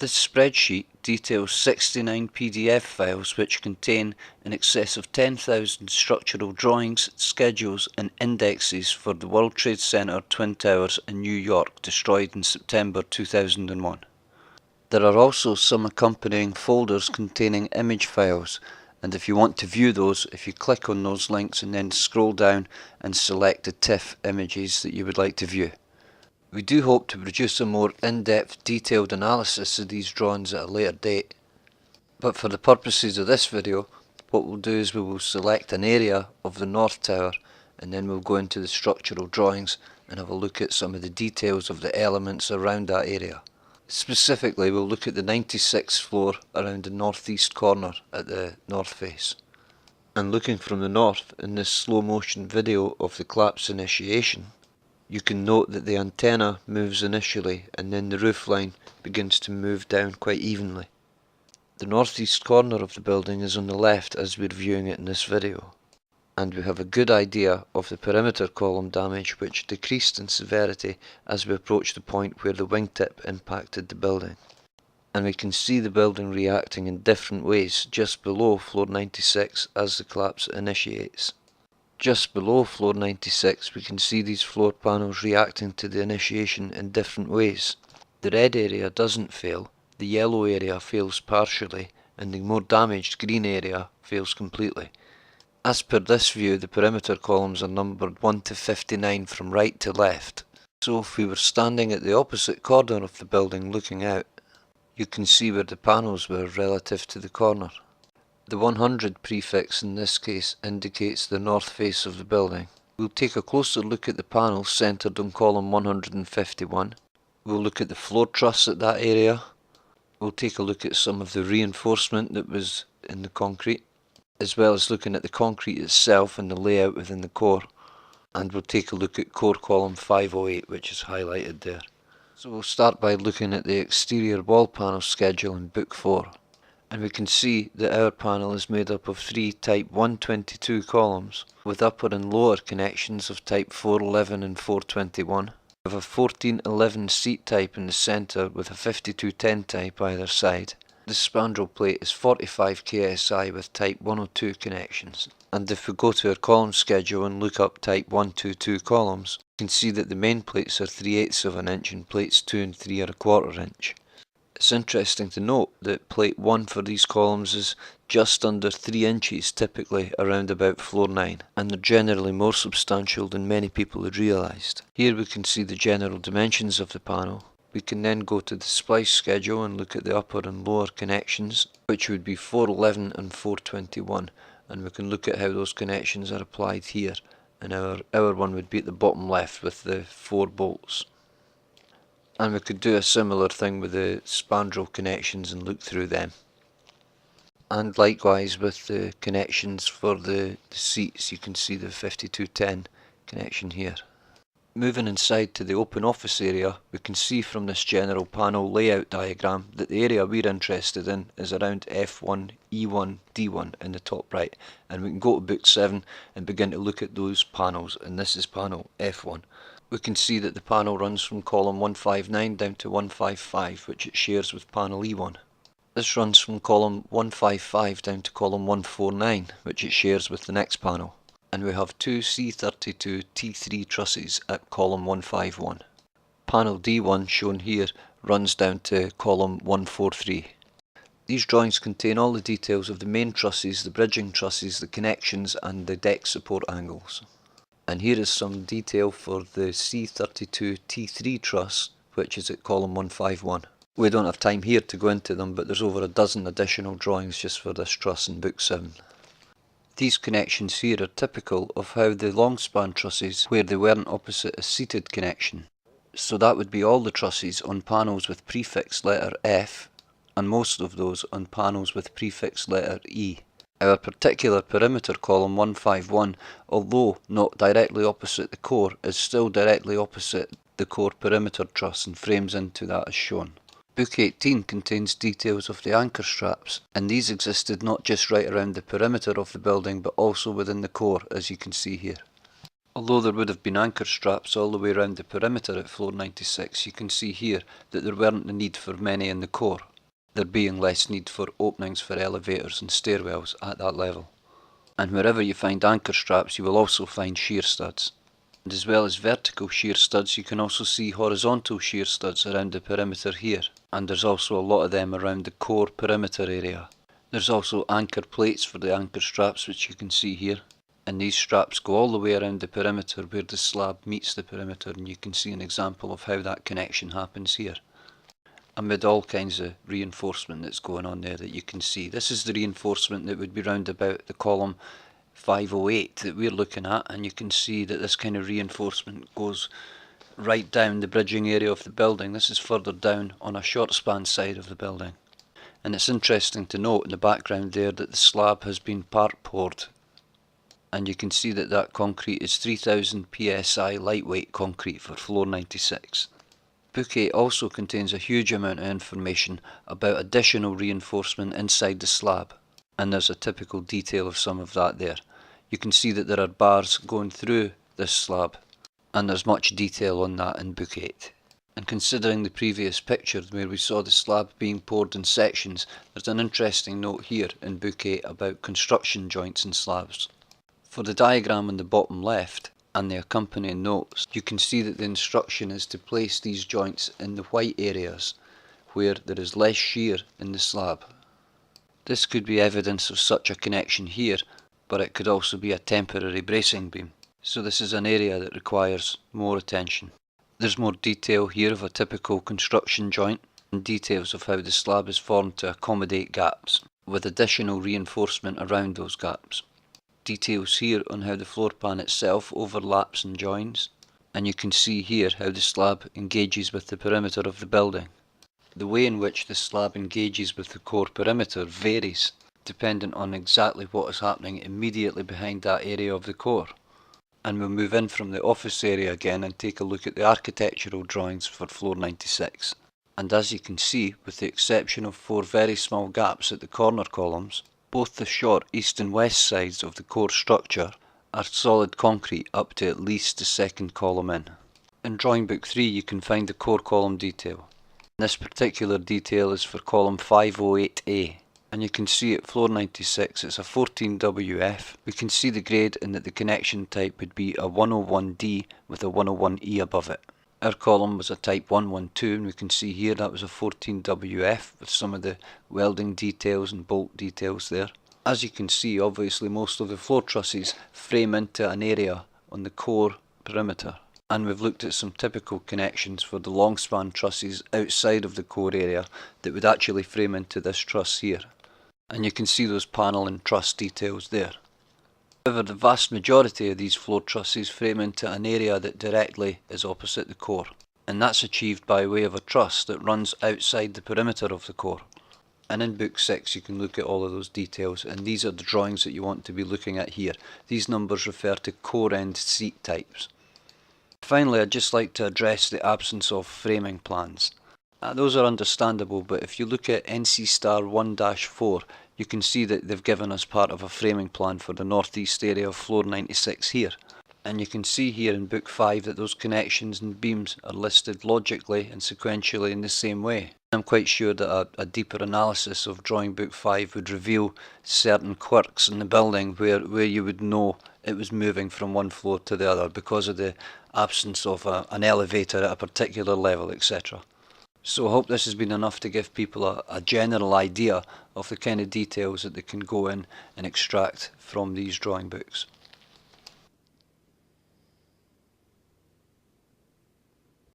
This spreadsheet details 69 PDF files which contain in excess of 10,000 structural drawings, schedules and indexes for the World Trade Center Twin Towers in New York destroyed in September 2001. There are also some accompanying folders containing image files, and if you want to view those, if you click on those links and then scroll down and select the TIFF images that you would like to view. We do hope to produce a more in-depth detailed analysis of these drawings at a later date, but for the purposes of this video, what we'll do is we will select an area of the North Tower and then we'll go into the structural drawings and have a look at some of the details of the elements around that area. Specifically, we'll look at the 96th floor around the northeast corner at the north face. And looking from the north in this slow motion video of the collapse initiation, you can note that the antenna moves initially and then the roofline begins to move down quite evenly. The northeast corner of the building is on the left as we're viewing it in this video, and we have a good idea of the perimeter column damage which decreased in severity as we approach the point where the wingtip impacted the building. And we can see the building reacting in different ways just below floor 96 as the collapse initiates. Just below floor 96 we can see these floor panels reacting to the initiation in different ways. The red area doesn't fail, the yellow area fails partially, and the more damaged green area fails completely. As per this view, the perimeter columns are numbered 1 to 59 from right to left. So if we were standing at the opposite corner of the building looking out, you can see where the panels were relative to the corner. The 100 prefix in this case indicates the north face of the building. We'll take a closer look at the panels centred on column 151. We'll look at the floor truss at that area. We'll take a look at some of the reinforcement that was in the concrete, as well as looking at the concrete itself and the layout within the core. And we'll take a look at core column 508, which is highlighted there. So we'll start by looking at the exterior wall panel schedule in book 4. And we can see that our panel is made up of 3 type 122 columns with upper and lower connections of type 411 and 421. We have a 1411 seat type in the centre with a 5210 type either side. The spandrel plate is 45 KSI with type 102 connections. And if we go to our column schedule and look up type 122 columns, you can see that the main plates are 3/8 of an inch and plates 2 and 3 are 1/4 inch. It's interesting to note that plate 1 for these columns is just under 3 inches, typically around about floor 9, and they're generally more substantial than many people had realised. Here we can see the general dimensions of the panel. We can then go to the splice schedule and look at the upper and lower connections, which would be 411 and 421, and we can look at how those connections are applied here, and our one would be at the bottom left with the 4 bolts. And we could do a similar thing with the spandrel connections and look through them. And likewise with the connections for the seats, you can see the 5210 connection here. Moving inside to the open office area, we can see from this general panel layout diagram that the area we're interested in is around F1, E1, D1 in the top right. And we can go to book 7 and begin to look at those panels, and this is panel F1. We can see that the panel runs from column 159 down to 155, which it shares with panel E1. This runs from column 155 down to column 149, which it shares with the next panel. And we have 2 C32 T3 trusses at column 151. Panel D1, shown here, runs down to column 143. These drawings contain all the details of the main trusses, the bridging trusses, the connections and the deck support angles. And here is some detail for the C32 T3 truss, which is at column 151. We don't have time here to go into them, but there's over a dozen additional drawings just for this truss in book 7. These connections here are typical of how the long span trusses where they weren't opposite a seated connection. So that would be all the trusses on panels with prefix letter F, and most of those on panels with prefix letter E. Our particular perimeter column 151, although not directly opposite the core, is still directly opposite the core perimeter truss and frames into that as shown. Book 18 contains details of the anchor straps, and these existed not just right around the perimeter of the building but also within the core, as you can see here. Although there would have been anchor straps all the way around the perimeter at floor 96, you can see here that there weren't the need for many in the core, there being less need for openings for elevators and stairwells at that level. And wherever you find anchor straps, you will also find shear studs. And as well as vertical shear studs, you can also see horizontal shear studs around the perimeter here, and there's also a lot of them around the core perimeter area. There's also anchor plates for the anchor straps, which you can see here, and these straps go all the way around the perimeter where the slab meets the perimeter, and you can see an example of how that connection happens here. Amid all kinds of reinforcement that's going on there that you can see. This is the reinforcement that would be round about the column 508 that we're looking at, and you can see that this kind of reinforcement goes right down the bridging area of the building. This is further down on a short span side of the building. And it's interesting to note in the background there that the slab has been part poured, and you can see that that concrete is 3000 psi lightweight concrete for floor 96. Book 8 also contains a huge amount of information about additional reinforcement inside the slab, and there's a typical detail of some of that there. You can see that there are bars going through this slab, and there's much detail on that in Book 8. And considering the previous picture where we saw the slab being poured in sections, there's an interesting note here in Book 8 about construction joints and slabs. For the diagram on the bottom left and the accompanying notes, you can see that the instruction is to place these joints in the white areas where there is less shear in the slab. This could be evidence of such a connection here, but it could also be a temporary bracing beam. So this is an area that requires more attention. There's more detail here of a typical construction joint and details of how the slab is formed to accommodate gaps, with additional reinforcement around those gaps. Details here on how the floor pan itself overlaps and joins, and you can see here how the slab engages with the perimeter of the building. The way in which the slab engages with the core perimeter varies, dependent on exactly what is happening immediately behind that area of the core. And we'll move in from the office area again and take a look at the architectural drawings for floor 96. And as you can see, with the exception of 4 very small gaps at the corner columns, both the short east and west sides of the core structure are solid concrete up to at least the second column in. In drawing book 3 you can find the core column detail. This particular detail is for column 508A, and you can see at floor 96 it's a 14WF. We can see the grade in that the connection type would be a 101D with a 101E above it. Our column was a type 112, and we can see here that was a 14WF with some of the welding details and bolt details there. As you can see, obviously most of the floor trusses frame into an area on the core perimeter, and we've looked at some typical connections for the long span trusses outside of the core area that would actually frame into this truss here, and you can see those panel and truss details there. However, the vast majority of these floor trusses frame into an area that directly is opposite the core, and that's achieved by way of a truss that runs outside the perimeter of the core. And in book 6 you can look at all of those details, and these are the drawings that you want to be looking at here. These numbers refer to core end seat types. Finally, I'd just like to address the absence of framing plans. Those are understandable, but if you look at NC Star 1-4, you can see that they've given us part of a framing plan for the northeast area of floor 96 here. And you can see here in book 5 that those connections and beams are listed logically and sequentially in the same way. I'm quite sure that a deeper analysis of drawing book 5 would reveal certain quirks in the building where you would know it was moving from one floor to the other because of the absence of an elevator at a particular level, etc. So I hope this has been enough to give people a general idea of the kind of details that they can go in and extract from these drawing books.